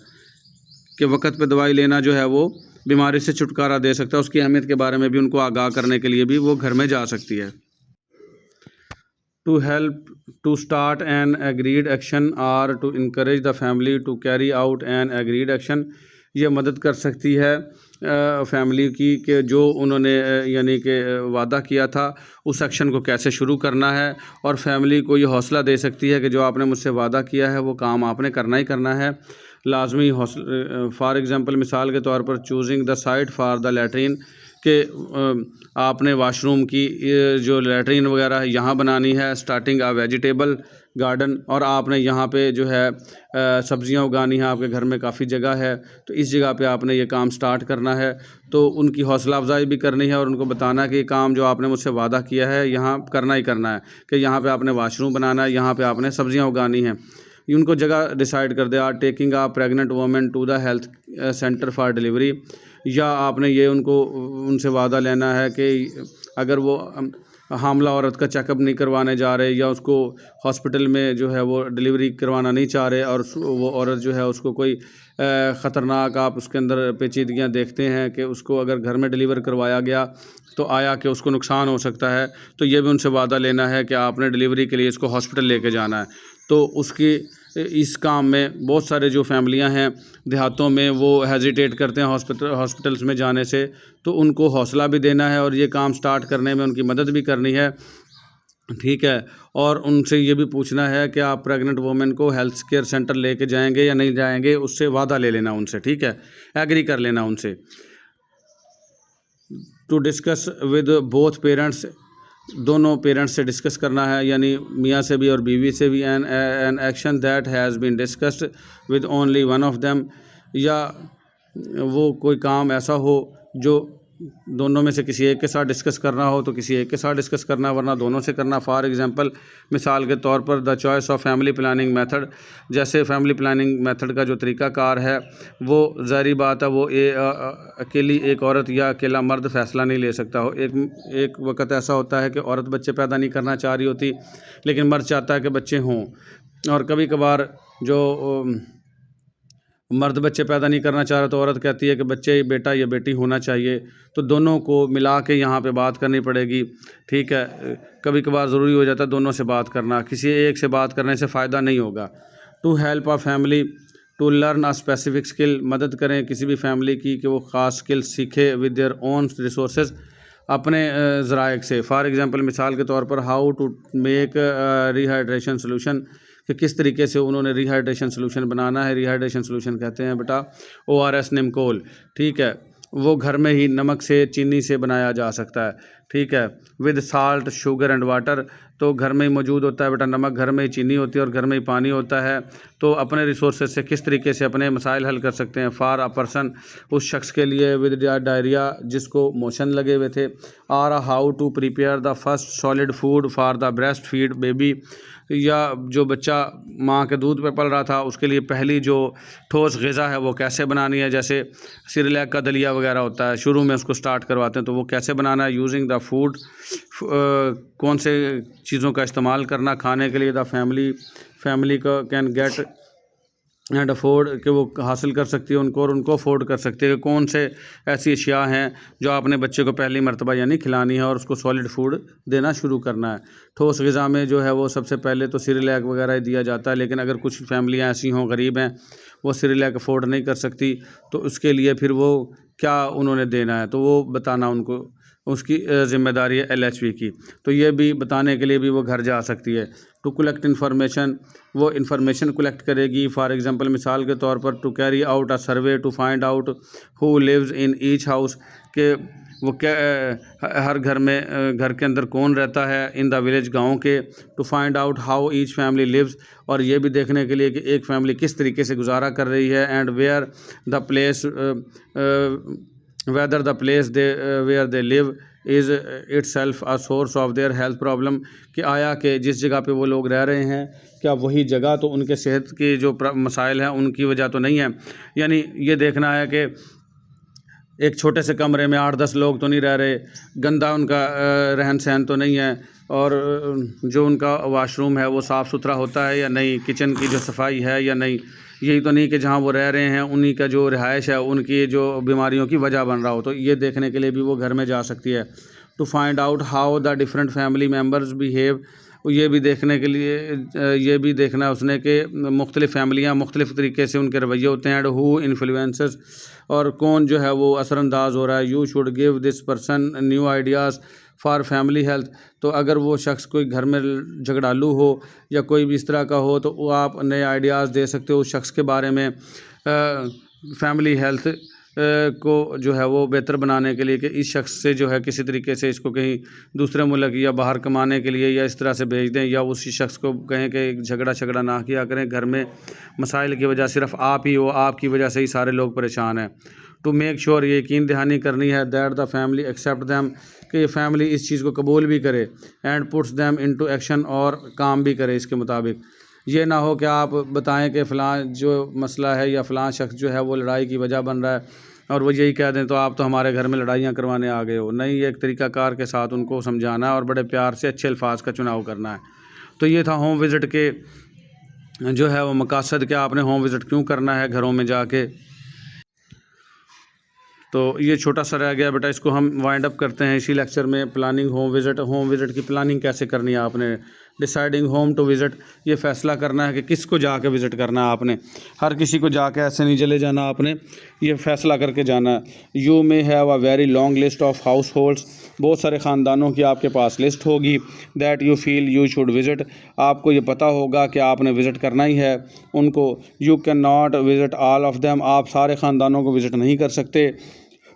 कि वक्त पे दवाई लेना जो है वो बीमारी से छुटकारा दे सकता है। उसकी अहमियत के बारे में भी उनको आगाह करने के लिए भी वो घर में जा सकती है। To help to start an agreed action और to encourage the family to carry out an agreed action, ये मदद कर सकती है फैमिली की कि जो उन्होंने यानी कि वादा किया था उस एक्शन को कैसे शुरू करना है, और फैमिली को ये हौसला दे सकती है कि जो आपने मुझसे वादा किया है वो काम आपने करना ही करना है लाजमी। फॉर एग्ज़ाम्पल मिसाल के तौर पर choosing the site for the latrine, कि आपने वाशरूम की जो लैट्रीन वगैरह है यहाँ बनानी है। स्टार्टिंग अ वेजिटेबल गार्डन, और आपने यहाँ पे जो है सब्ज़ियाँ उगानी है, आपके घर में काफ़ी जगह है तो इस जगह पे आपने ये काम स्टार्ट करना है। तो उनकी हौसला अफजाई भी करनी है और उनको बताना कि ये काम जो आपने मुझसे वादा किया है यहाँ करना ही करना है, कि यहाँ पे आपने वाशरूम बनाना है, यहाँ पे आपने सब्ज़ियाँ उगानी हैं। उनको जगह डिसाइड कर दे। Are taking a pregnant women to the health center for delivery, या आपने ये उनसे वादा लेना है कि अगर वो हामला औरत का चेकअप नहीं करवाने जा रहे या उसको हॉस्पिटल में जो है वो डिलीवरी करवाना नहीं चाह रहे, और वो औरत जो है उसको कोई ख़तरनाक आप उसके अंदर पेचीदगियाँ देखते हैं कि उसको अगर घर में डिलीवर करवाया गया तो आया कि उसको नुकसान हो सकता है, तो ये भी उनसे वादा लेना है कि आपने डिलीवरी के लिए इसको हॉस्पिटल लेके जाना है। तो उसकी इस काम में बहुत सारे जो फैमिलियां हैं देहातों में वो हेजिटेट करते हैं हॉस्पिटल्स में जाने से, तो उनको हौसला भी देना है और ये काम स्टार्ट करने में उनकी मदद भी करनी है, ठीक है। और उनसे ये भी पूछना है कि आप प्रेग्नेंट वुमेन को हेल्थ केयर सेंटर लेके जाएंगे या नहीं जाएंगे, उससे वादा ले लेना उनसे, ठीक है, एग्री कर लेना उनसे। To discuss with both parents, दोनों पेरेंट्स से डिस्कस करना है, यानी मियाँ से भी और बीवी से भी। An action that has been discussed with only one of them, या वो कोई काम ऐसा हो जो दोनों में से किसी एक के साथ डिस्कस करना हो तो किसी एक के साथ डिस्कस करना, वरना दोनों से करना। फॉर एग्जांपल मिसाल के तौर पर the choice of family planning method, जैसे फैमिली प्लानिंग मेथड का जो तरीक़ाकार है वो ज़ाहिर बात है वो अकेली एक औरत या अकेला मर्द फ़ैसला नहीं ले सकता हो। एक वक्त ऐसा होता है कि औरत बच्चे पैदा नहीं करना चाह रही होती लेकिन मर्द चाहता है कि बच्चे हों, और कभी कभार जो मर्द बच्चे पैदा नहीं करना चाह रहा तो औरत कहती है कि बच्चे बेटा या बेटी होना चाहिए, तो दोनों को मिला के यहाँ पे बात करनी पड़ेगी, ठीक है। कभी कभार ज़रूरी हो जाता है दोनों से बात करना, किसी एक से बात करने से फ़ायदा नहीं होगा। To help a family to learn a specific skill, मदद करें किसी भी फैमिली की कि वो ख़ास स्किल सीखे विद देयर ओन रिसोर्सेज, अपने ज़राइक से। फॉर एग्ज़ाम्पल मिसाल के तौर पर how to make rehydration solution, कि किस तरीके से उन्होंने रिहाइड्रेशन सोल्यूशन बनाना है। रिहाइड्रेशन सोल्यूशन कहते हैं बेटा ORS निमकोल, ठीक है, वो घर में ही नमक से चीनी से बनाया जा सकता है, ठीक है, with salt sugar and water. तो घर में ही मौजूद होता है बेटा नमक, घर में ही चीनी होती है और घर में ही पानी होता है। तो अपने रिसोर्सेज से किस तरीके से अपने मसाइल हल कर सकते हैं। फॉर अ पर्सन, उस शख्स के लिए विद डायरिया जिसको मोशन लगे हुए थे। Or how to prepare the first solid food for the breastfed baby, या जो बच्चा माँ के दूध पे पल रहा था उसके लिए पहली जो ठोस ग़िज़ा है वो कैसे बनानी है। जैसे सिरलैक का दलिया वगैरह होता है, शुरू में उसको स्टार्ट करवाते हैं, तो वो कैसे बनाना है। यूजिंग द फूड, कौन से चीज़ों का इस्तेमाल करना खाने के लिए। द फैमिली का कैन गेट एंड अफोर्ड, कि वो हासिल कर सकती है उनको और उनको अफोर्ड कर सकती है कि कौन से ऐसी अशिया हैं जो आपने बच्चे को पहली मरतबा यानी खिलानी है और उसको सॉलिड फूड देना शुरू करना है। ठोस ग़िज़ा में जो है वो सबसे पहले तो सिरलैक वगैरह ही दिया जाता है, लेकिन अगर कुछ फैमिलियाँ ऐसी हों गरीब हैं वो सिरलैक अफोर्ड नहीं कर सकती, तो उसके लिए फिर वो क्या उन्होंने देना है तो वो बताना उनको, उसकी ज़िम्मेदारी है LHV की। तो ये भी बताने के लिए भी वो घर जा सकती है। टू कलेक्ट इन्फॉर्मेशन, वो इन्फॉर्मेशन कलेक्ट करेगी। फॉर एग्जांपल, मिसाल के तौर पर, to carry out a survey to find out who lives in each house, के वो क्या हर घर में घर के अंदर कौन रहता है। इन द विलेज, गाँव के। To find out how each family lives, और ये भी देखने के लिए कि एक फैमिली किस तरीके से गुजारा कर रही है। And where the place whether the place where they live is itself a source of their health problem, कि आया कि जिस जगह पे वो लोग रह रहे हैं क्या वही जगह तो उनके सेहत के जो मसाइल हैं उनकी वजह तो नहीं है। यानी ये देखना है कि एक छोटे से कमरे में 8-10 लोग तो नहीं रह रहे, गंदा उनका रहन सहन तो नहीं है, और जो उनका वाशरूम है वो साफ़ सुथरा होता है या नहीं, किचन की जो सफाई है या नहीं। यही तो नहीं कि जहाँ वो रह रहे हैं उन्हीं का जो रिहाइश है उनकी जो बीमारियों की वजह बन रहा हो। तो ये देखने के लिए भी वो घर में जा सकती है। To find out how the different family members behave, ये भी देखने के लिए ये भी देखना है उसने कि मुख्तलिफ़ फैमिलियाँ मुख्तलिफ़ तरीके से उनके रवैये होते हैं। एंड हु इन्फ्लुएंसेस, और कौन जो है वो असरअंदाज हो रहा है। You should give this person new ideas for family health, तो अगर वो शख्स कोई घर में झगड़ालू हो या कोई भी इस तरह का हो तो वो आप नए आइडियाज़ दे सकते हो उस शख्स के बारे में फैमिली हेल्थ को जो है वो बेहतर बनाने के लिए, कि इस शख्स से जो है किसी तरीके से इसको कहीं दूसरे मुल्क या बाहर कमाने के लिए या इस तरह से भेज दें, या उसी शख्स को कहें कि झगड़ा ना किया करें, घर में मसाइल की वजह सिर्फ आप ही हो, आपकी वजह से ही सारे लोग परेशान हैं। टू मेक श्योर, ये यकीन दहानी करनी है that the family accept them, कि ये फैमिली इस चीज़ को कबूल भी करे। And puts them into action, और काम भी करे इसके मुताबिक। ये ना हो कि आप बताएं कि फ़लाँ जो मसला है या फ़लाँ शख्स जो है वो लड़ाई की वजह बन रहा है और वो यही कह दें तो आप तो हमारे घर में लड़ाइयाँ करवाने आ गए हो। नहीं, ये एक तरीक़ाकार के साथ उनको समझाना है और बड़े प्यार से अच्छे अल्फाज का चुनाव करना है। तो ये था होम विज़िट के जो है वो मकासद, कि आपने होम विज़िट क्यों करना है घरों में जाके। तो ये छोटा सा रह गया बेटा, इसको हम वाइंड अप करते हैं इसी लेक्चर में। प्लानिंग होम विज़िट की प्लानिंग कैसे करनी है आपने। डिसाइडिंग होम टू विज़िट, ये फ़ैसला करना है कि किसको जाके विज़िट करना है आपने। हर किसी को जाके ऐसे नहीं चले जाना, आपने ये फ़ैसला करके जाना है। You may have a very long list of house holds, बहुत सारे ख़ानदानों की आपके पास लिस्ट होगी। That you feel you should visit, आपको ये पता होगा कि आपने विज़िट करना ही है उनको। You can not visit all of them, आप सारे ख़ानदानों को विज़िट नहीं कर सकते।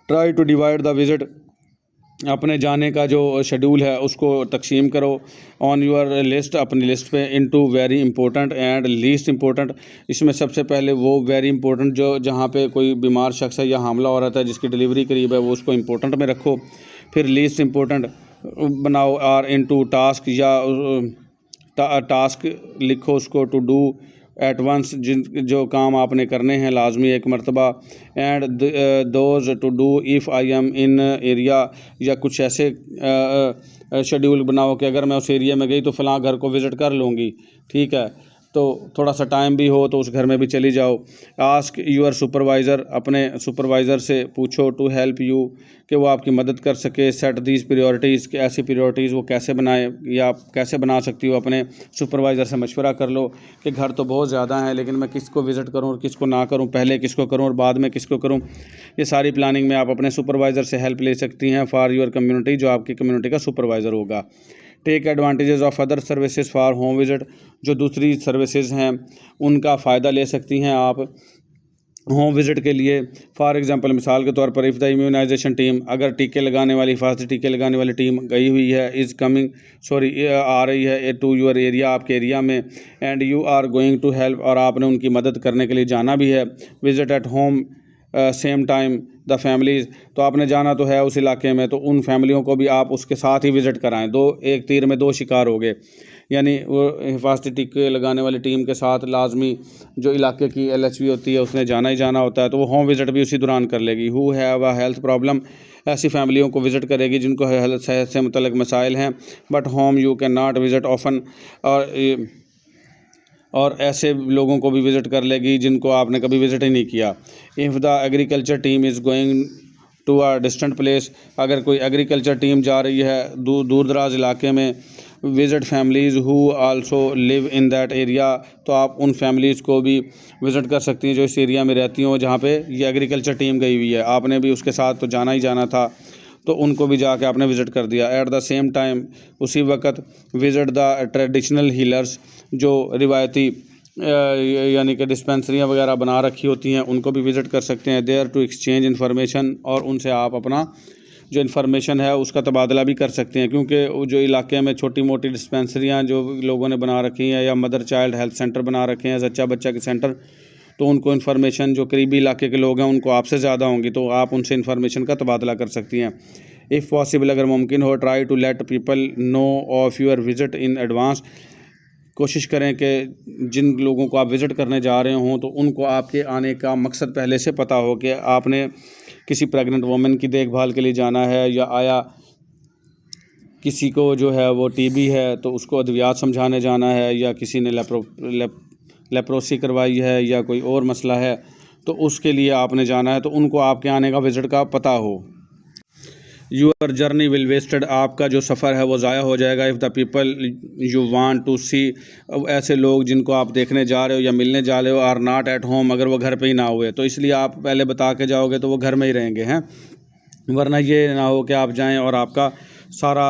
Try to divide the visit, अपने जाने का जो शेड्यूल है उसको तकसीम करो ऑन यूर लिस्ट, अपनी लिस्ट पे, into very important and least important. इसमें सबसे पहले वो वेरी इंपॉर्टेंट जो जहाँ पे कोई बीमार शख्स है या हामला औरत है जिसकी डिलीवरी करीब है वो उसको इंपॉर्टेंट में रखो। फिर लीस्ट इंपॉर्टेंट बनाओ, आर इनटू टास्क, या टास्क लिखो उसको, टू डू एट वंस, जिन जो काम आपने करने हैं लाजमी एक मरतबा। And those two do if I am in area, या कुछ ऐसे शेड्यूल बनाओ कि अगर मैं उस एरिया में गई तो फ़लाँ घर को विज़िट कर लूँगी, ठीक है। तो थोड़ा सा टाइम भी हो तो उस घर में भी चली जाओ। आस्क यूर सुपरवाइज़र, अपने सुपरवाइज़र से पूछो, टू हेल्प यू, कि वो आपकी मदद कर सके। सेट दीज प्रायोरिटीज़, कि ऐसी प्रायोरिटीज़ वो कैसे बनाए या आप कैसे बना सकती हो। अपने सुपरवाइज़र से मशवरा कर लो कि घर तो बहुत ज़्यादा हैं लेकिन मैं किसको विज़िट करूँ और किसको ना करूँ, पहले किसको करूँ और बाद में किसको करूँ। ये सारी प्लानिंग में आप अपने सुपरवाइज़र से हेल्प ले सकती हैं फॉर योर कम्युनिटी, जो आपकी कम्युनिटी का सुपरवाइज़र होगा। Take advantages of other services for home visit, जो दूसरी सर्विसेज हैं उनका फ़ायदा ले सकती हैं आप। होम विज़िट के लिए। फॉर एग्ज़ाम्पल मिसाल के तौर पर इफ़ द इम्यूनाइजेशन टीम, अगर टीके लगाने वाली हिफाजती टीके लगाने वाली टीम गई हुई है, आ रही है टू योर एरिया, आपके एरिया में, and you are going to help, और आपने उनकी मदद करने के लिए जाना भी है। Visit at home same time the families, तो आपने जाना तो है उस इलाके में, तो उन फैमिलियों को भी आप उसके साथ ही विज़िट कराएं। एक तीर में दो शिकार हो गए, यानी वो हिफाजती टीके लगाने वाली टीम के साथ लाजमी जो इलाके की LHV होती है उसने जाना ही जाना होता है, तो वो होम विज़िट भी उसी दौरान कर लेगी। Who have a health problem, ऐसी फैमिलियों को विज़िट करेगी जिनको सेहत से मुतल्लिक मसाइल हैं। But home you can not visit often, और ऐसे लोगों को भी विज़िट कर लेगी जिनको आपने कभी विज़िट ही नहीं किया। If the agriculture team is going to a distant place, अगर कोई एग्रीकल्चर टीम जा रही है दूर दराज इलाके में, visit families who also live in that area, तो आप उन फैमिलीज़ को भी विज़िट कर सकती हैं जो इस एरिया में रहती हों जहाँ पे ये एग्रीकल्चर टीम गई हुई है। आपने भी उसके साथ तो जाना ही जाना था, तो उनको भी जाके आपने विज़िट कर दिया। एट द सेम टाइम, उसी वक्त विज़िट द ट्रेडिशनल हीलर्स, जो रिवायती यानी कि डिस्पेंसरियाँ वगैरह बना रखी होती हैं, उनको भी विज़िट कर सकते हैं। देयर टू एक्सचेंज इन्फॉर्मेशन, और उनसे आप अपना जो इन्फॉर्मेशन है उसका तबादला भी कर सकते हैं, क्योंकि वो जो इलाके में छोटी मोटी डिस्पेंसरियाँ जो लोगों ने बना रखी हैं, या मदर चाइल्ड हेल्थ सेंटर बना रखे हैं, सच्चा बच्चा के सेंटर, तो उनको इन्फॉर्मेशन जो करीबी इलाके के लोग हैं उनको आपसे ज़्यादा होंगी, तो आप उनसे इन्फॉर्मेशन का तबादला कर सकती हैं। इफ़ पॉसिबल, अगर मुमकिन हो, try to let people know of your visit in advance, कोशिश करें कि जिन लोगों को आप विज़िट करने जा रहे हों तो उनको आपके आने का मकसद पहले से पता हो कि आपने किसी प्रेग्नेंट वुमेन की देखभाल के लिए जाना है, या आया किसी को जो है वो TB है तो उसको अद्वियात समझाने जाना है, या किसी ने लेप्रोसी करवाई है, या कोई और मसला है तो उसके लिए आपने जाना है, तो उनको आपके आने का विज़िट का पता हो। यूर जर्नी विल वेस्टेड, आपका जो सफ़र है वो ज़ाया हो जाएगा। If the people you want to see, ऐसे लोग जिनको आप देखने जा रहे हो या मिलने जा रहे हो, आर नॉट एट होम, अगर वो घर पे ही ना हुए, तो इसलिए आप पहले बता के जाओगे तो वो घर में ही रहेंगे हैं, वरना ये ना हो कि आप जाएं और आपका सारा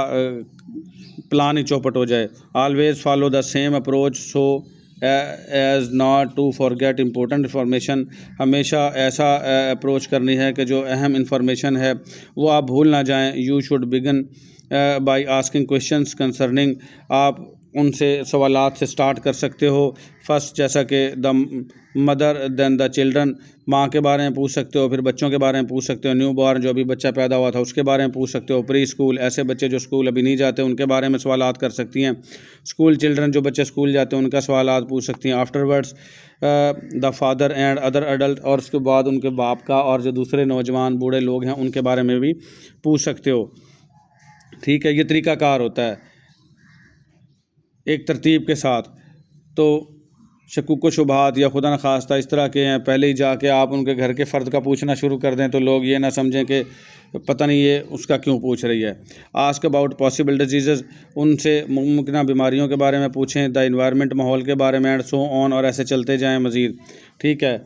प्लान ही चौपट हो जाए। Always follow the same approach so as not to forget important information, हमेशा ऐसा अप्रोच करनी है कि जो अहम इंफॉर्मेशन है वो आप भूल ना जाएं। You should begin by asking questions concerning, आप उनसे सवालात से स्टार्ट कर सकते हो। फर्स्ट, जैसा कि the mother then the children, माँ के बारे में पूछ सकते हो, फिर बच्चों के बारे में पूछ सकते हो, न्यू बॉर्न जो अभी बच्चा पैदा हुआ था उसके बारे में पूछ सकते हो, प्री स्कूल ऐसे बच्चे जो स्कूल अभी नहीं जाते उनके बारे में सवालात कर सकती हैं, स्कूल चिल्ड्रन जो बच्चे स्कूल जाते हैं उनका सवालात पूछ सकती हैं। Afterwards the father and other adult, और उसके बाद उनके बाप का और जो दूसरे नौजवान बूढ़े लोग हैं उनके बारे में भी पूछ सकते हो। ठीक है, ये तरीक़ाकार होता है एक तरतीब के साथ। तो शकूक व शुबहात या खुदा न खास्ता इस तरह के हैं, पहले ही जाके आप उनके घर के फ़र्द का पूछना शुरू कर दें तो लोग ये ना समझें कि पता नहीं ये उसका क्यों पूछ रही है। आस्क अबाउट पॉसिबल डिजीज़, उनसे मुमकिन बीमारियों के बारे में पूछें। द इन्वायरमेंट, माहौल के बारे में, एंड सो ऑन, और ऐसे चलते जाएँ मज़ीद। ठीक है,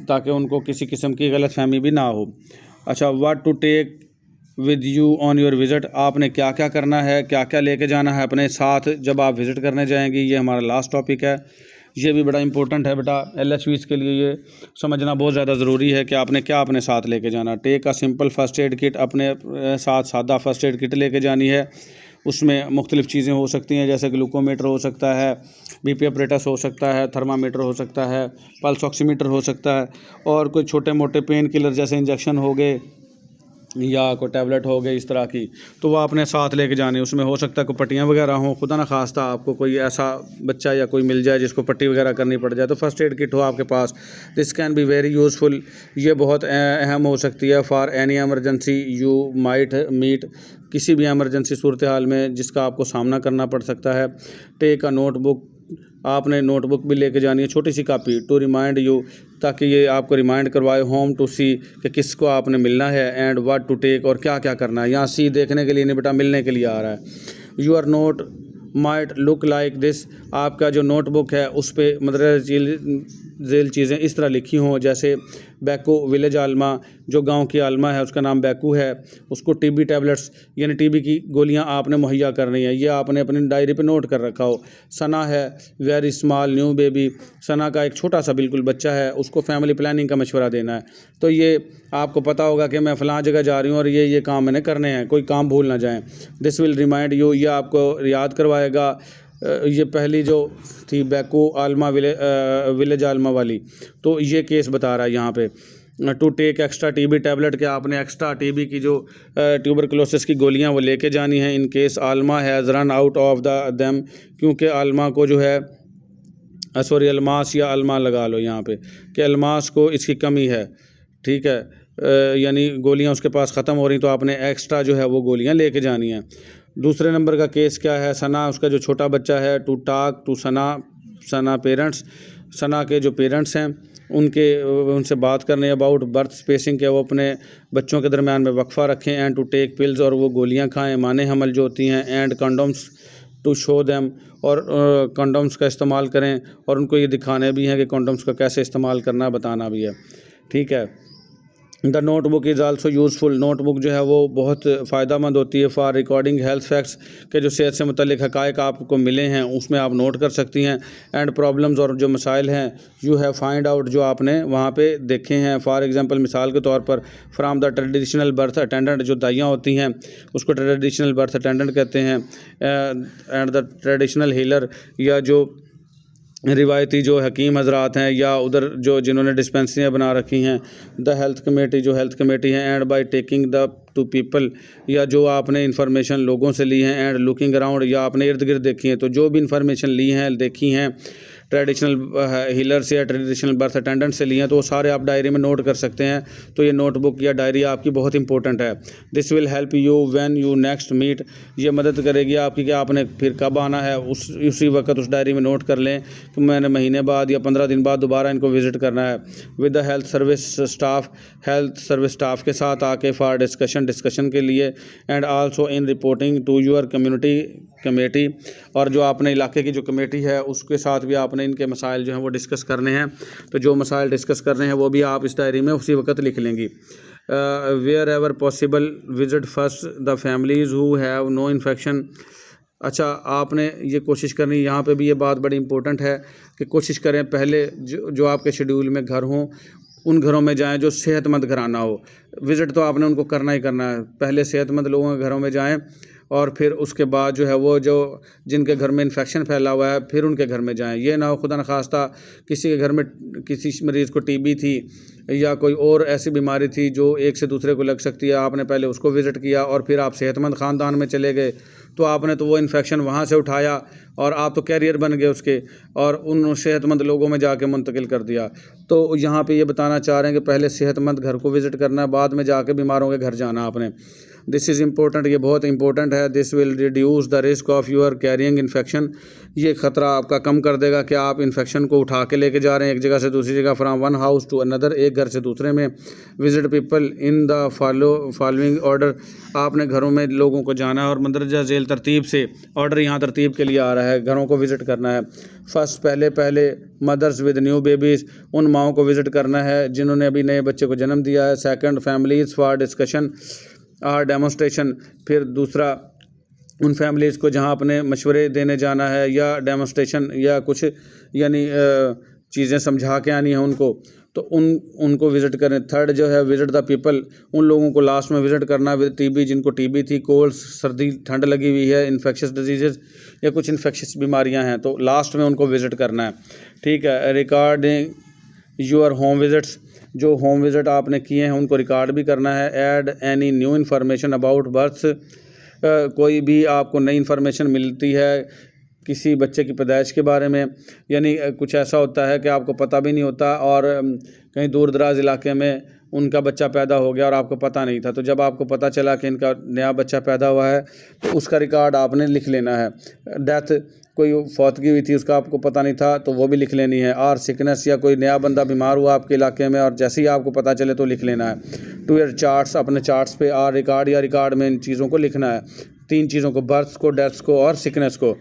ताकि उनको किसी किस्म की गलत फहमी भी ना हो। अच्छा, what to take with you on your visit, आपने क्या क्या करना है, क्या क्या लेके जाना है अपने साथ जब आप विज़िट करने जाएंगी। ये हमारा लास्ट टॉपिक है, ये भी बड़ा इंपॉर्टेंट है बेटा। LHVs के लिए ये समझना बहुत ज़्यादा ज़रूरी है कि आपने क्या अपने साथ लेके जाना। Take a simple first aid kit, अपने साथ सादा फ़र्स्ट एड किट लेके जानी है। उसमें मुख्तलिफ़ चीज़ें हो सकती हैं, जैसे ग्लूकोमीटर हो सकता है, BP अपरेटस हो सकता है, थर्मामीटर हो सकता है, पल्स ऑक्सीमीटर हो सकता है, और कोई छोटे मोटे पेन किलर जैसे इंजेक्शन हो गए या कोई टैबलेट हो गई इस तरह की, तो वह अपने साथ लेके जाने। उसमें हो सकता है कोई पट्टियाँ वगैरह हों, खुदा न खास्ता आपको कोई ऐसा बच्चा या कोई मिल जाए जिसको पट्टी वगैरह करनी पड़ जाए, तो फर्स्ट एड किट हो आपके पास। This can be very useful, ये बहुत अहम हो सकती है। For any emergency you might meet, किसी भी एमरजेंसी सूरत हाल में जिसका आपको सामना करना पड़ सकता है। टेक अ नोटबुक, आपने नोटबुक भी लेके जानी है, छोटी सी कापी, टू रिमाइंड यू, ताकि ये आपको रिमाइंड करवाए, होम टू सी, कि किसको आपने मिलना है, एंड व्हाट टू टेक, और क्या क्या करना है। यहाँ सी देखने के लिए नहीं बेटा, मिलने के लिए आ रहा है। Your note might look like this, आपका जो नोटबुक है उस पर मदरसा झेल चीज़ें इस तरह लिखी हों, जैसे बैकू विलेज आलमा, जो गांव की आलमा है उसका नाम बैकू है, उसको टीबी टैबलेट्स यानी टीबी की गोलियां आपने मुहैया करनी है, ये आपने अपनी डायरी पे नोट कर रखा हो। सना है वेरी स्मॉल न्यू बेबी, सना का एक छोटा सा बिल्कुल बच्चा है, उसको फैमिली प्लानिंग का मशवरा देना है। तो ये आपको पता होगा कि मैं फ़लाँ जगह जा रही हूँ और ये काम मैंने करने हैं, कोई काम भूल ना जाएँ। दिस विल रिमाइंड यू, ये आपको याद करवाएगा। ये पहली जो थी बैकू आलमा विलेज आलमा वाली, तो ये केस बता रहा है यहाँ पे to take extra TB tablet, के आपने एक्स्ट्रा टीबी की जो ट्यूबरकुलोसिस की गोलियाँ वो लेके जानी है in case Alma has run out of the them, क्योंकि आलमा को जो है सॉरी अलमास या अलमा लगा लो यहाँ पे कि अलमास को इसकी कमी है, ठीक है, यानी गोलियाँ उसके पास ख़त्म हो रही, तो आपने एक्स्ट्रा जो है वो गोलियाँ लेके जानी हैं। दूसरे नंबर का केस क्या है, सना उसका जो छोटा बच्चा है, to talk to Sana parents, Sana के जो पेरेंट्स हैं उनसे बात करने अबाउट बर्थ स्पेसिंग के, वो अपने बच्चों के दरमियान में वक्फा रखें, एंड टू टेक पिल्स, और वो गोलियां खाएं माने हमल जो होती हैं, and condoms to show them, और कंडोम्स का इस्तेमाल करें और उनको ये दिखाने भी हैं कि कंडोम्स का कैसे इस्तेमाल करना बताना भी है, ठीक है। The notebook is also useful, notebook जो है वो बहुत फ़ायदेमंद होती है फॉर रिकॉर्डिंग हेल्थ फैक्ट्स, के जो सेहत से मुतल्लिक हक़ाइक़ आपको मिले हैं उसमें आप नोट कर सकती हैं, एंड प्रॉब्लम्स, और जो मसाइल हैं यू हैव फाइंड आउट, जो आपने वहाँ पे देखे हैं। फॉर एग्जांपल मिसाल के तौर पर from the traditional birth attendant, जो दाइयाँ होती हैं उसको ट्रेडिशनल बर्थ अटेंडेंट कहते हैं, एंड द ट्रेडिशनल हीलर, या जो रिवायती जो हकीम हजरात हैं, या उधर जो जिन्होंने डिस्पेंसरियाँ बना रखी हैं, द हेल्थ कमेटी, जो हेल्थ कमेटी है, and by taking the two people, या जो आपने इन्फॉर्मेशन लोगों से ली है, एंड लुकिंग अराउंड, या आपने इर्द गिर्द देखी है, तो जो भी इन्फॉर्मेशन ली हैं देखी हैं ट्रेडिशनल हीलर से या ट्रेडिशनल बर्थ अटेंडेंट से लिए हैं, तो वो सारे आप डायरी में नोट कर सकते हैं। तो ये नोटबुक या डायरी आपकी बहुत इंपॉर्टेंट है। This will help you when you next meet, ये मदद करेगी आपकी कि आपने फिर कब आना है, उसी वक्त उस डायरी में नोट कर लें कि मैंने महीने बाद या 15 दिन बाद दोबारा इनको विज़िट करना है। With the health service staff के साथ आके फॉर डिस्कशन के लिए, and also in reporting to your committee, और जो आपने इलाके की जो कमेटी है उसके साथ भी आपने इनके मसाइल जो हैं वो डिस्कस करने हैं। तो जो मसाइल डिस्कस करने हैं वो भी आप इस डायरी में उसी वक्त लिख लेंगी। Wherever possible visit first the families who have no infection. अच्छा, आपने ये कोशिश करनी, यहाँ पे भी ये बात बड़ी इंपॉर्टेंट है कि कोशिश करें पहले जो आपके शेड्यूल में घर हों उन घरों में जाएं जो सेहतमंद घराना हो। विज़िट तो आपने उनको करना ही करना है, पहले सेहतमंद लोगों के घरों में जाएं, और फिर उसके बाद जो है वो जो जिनके घर में इन्फेक्शन फैला हुआ है फिर उनके घर में जाएं। ये ना हो खुदा न खास्ता किसी के घर में किसी मरीज़ को टीबी थी या कोई और ऐसी बीमारी थी जो एक से दूसरे को लग सकती है, आपने पहले उसको विज़िट किया और फिर आप सेहतमंद ख़ानदान में चले गए, तो आपने तो वो इन्फेक्शन वहाँ से उठाया और आप तो कैरियर बन गए उसके, और उन सेहतमंद लोगों में जाके मुंतकिल कर दिया। तो यहाँ पे ये बताना चाह रहे हैं कि पहले सेहतमंद घर को विज़िट करना है, बाद में जाके बीमारों के घर जाना आपने। दिस इज़ इम्पोर्टेंट, ये बहुत इंपॉर्टेंट है। This will reduce the risk of your carrying infection, ये ख़तरा आपका कम कर देगा कि आप इन्फेक्शन को उठा के लेके जा रहे हैं एक जगह से दूसरी जगह, from one house to another, एक घर से दूसरे में। Visit people in the following order, आपने घरों में लोगों को जाना है और मंदरजा झेल तरतीब से, ऑर्डर यहाँ तरतीब के लिए आ रहा है, घरों को विज़िट करना है। फर्स्ट पहले मदर्स विद न्यू बेबीज़, उन माओं को विज़िट करना है जिन्होंने अभी नए बच्चे को जन्म दिया है। सेकंड फैमिलीज़ फॉर डिस्कशन और डेमोस्ट्रेशन, फिर दूसरा उन फैमिलीज़ को जहाँ अपने मशवरे देने जाना है या डेमोस्ट्रेशन या कुछ यानी चीज़ें समझा के आनी है उनको, तो उनको विज़िट करें। थर्ड जो है विज़िट द पीपल, उन लोगों को लास्ट में विज़िट करना विद टीबी, जिनको टीबी थी, कोल्ड सर्दी ठंड लगी हुई है, इन्फेक्शस डिजीज़ या कुछ इन्फेक्शस बीमारियां हैं, तो लास्ट में उनको विज़िट करना है, ठीक है। रिकॉर्डिंग योर होम विज़िट्स, जो होम विज़िट आपने किए हैं उनको रिकॉर्ड भी करना है। Add any new information about birth, कोई भी आपको नई इन्फॉर्मेशन मिलती है किसी बच्चे की पैदाइश के बारे में, यानी कुछ ऐसा होता है कि आपको पता भी नहीं होता और कहीं दूर दराज इलाके में उनका बच्चा पैदा हो गया और आपको पता नहीं था, तो जब आपको पता चला कि इनका नया बच्चा पैदा हुआ है तो उसका रिकॉर्ड आपने लिख लेना है। डेथ, कोई फौतगी हुई थी उसका आपको पता नहीं था तो वो भी लिख लेनी है। और सिकनेस, या कोई नया बंदा बीमार हुआ आपके इलाके में और जैसे ही आपको पता चले तो लिख लेना है। टू ईयर चार्ट्स, अपने चार्ट्स पे आर रिकॉर्ड या रिकॉर्ड में इन चीज़ों को लिखना है। 3 चीज़ों को, बर्थ को, डेथ्स को और सिकनेस को।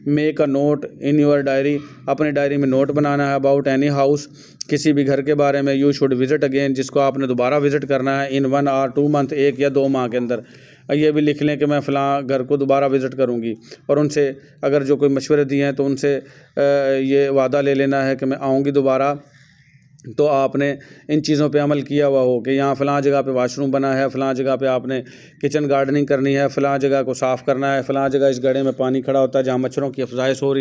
Make a note in your diary, अपने डायरी में नोट बनाना है। अबाउट एनी हाउस, किसी भी घर के बारे में। यू शुड विज़िट अगेन, जिसको आपने दोबारा विज़िट करना है। इन 1 और 2 मंथ, 1 या 2 माह के अंदर। ये भी लिख लें कि मैं फ़लाँ घर को दोबारा विज़िट करूँगी, और उनसे अगर जो कोई मशवरे दिए हैं तो उनसे ये वादा ले लेना है कि मैं आऊँगी दोबारा। तो आपने इन चीज़ों पे अमल किया हुआ हो कि यहाँ फ़लाँ जगह पे वाशरूम बना है, फ़लाँ जगह पे आपने किचन गार्डनिंग करनी है, फ़लाँ जगह को साफ़ करना है, फ़लाँ जगह इस गड्ढे में पानी खड़ा होता है जहाँ मच्छरों की अफज़ाइश हो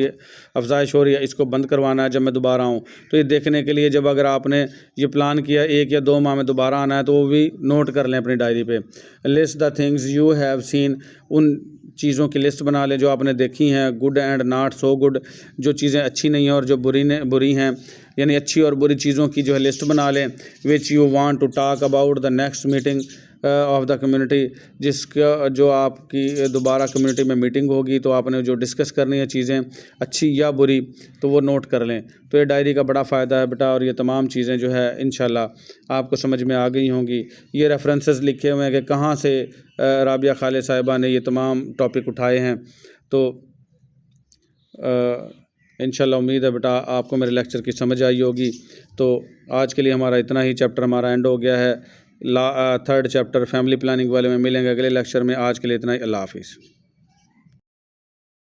रही है, इसको बंद करवाना है जब मैं दोबारा आऊँ। तो ये देखने के लिए जब अगर आपने ये प्लान किया 1 या 2 माह में दोबारा आना है, तो वो भी नोट कर लें अपनी डायरी पे। List the things you have seen, उन चीज़ों की लिस्ट बना लें जो आपने देखी हैं। Good and not so good, जो चीज़ें अच्छी नहीं हैं और जो बुरी हैं, यानी अच्छी और बुरी चीज़ों की जो है लिस्ट बना लें। Which you want to talk about the next meeting of the community, जिसका जो आपकी दोबारा कम्युनिटी में मीटिंग होगी तो आपने जो डिस्कस करनी है चीज़ें अच्छी या बुरी, तो वो नोट कर लें। तो ये डायरी का बड़ा फ़ायदा है बेटा, और ये तमाम चीज़ें जो है इंशाल्लाह आपको समझ में आ गई होंगी। ये रेफरेंसेस लिखे हुए हैं कि कहाँ से राबिया खालिद साहिबा ने ये तमाम टॉपिक उठाए हैं। तो इंशाल्लाह उम्मीद है बेटा आपको मेरे लेक्चर की समझ आई होगी। तो आज के लिए हमारा इतना ही, चैप्टर हमारा एंड हो गया है। 3rd चैप्टर फैमिली प्लानिंग वाले में मिलेंगे अगले लेक्चर में। आज के लिए इतना ही, अल्लाह हाफिज़।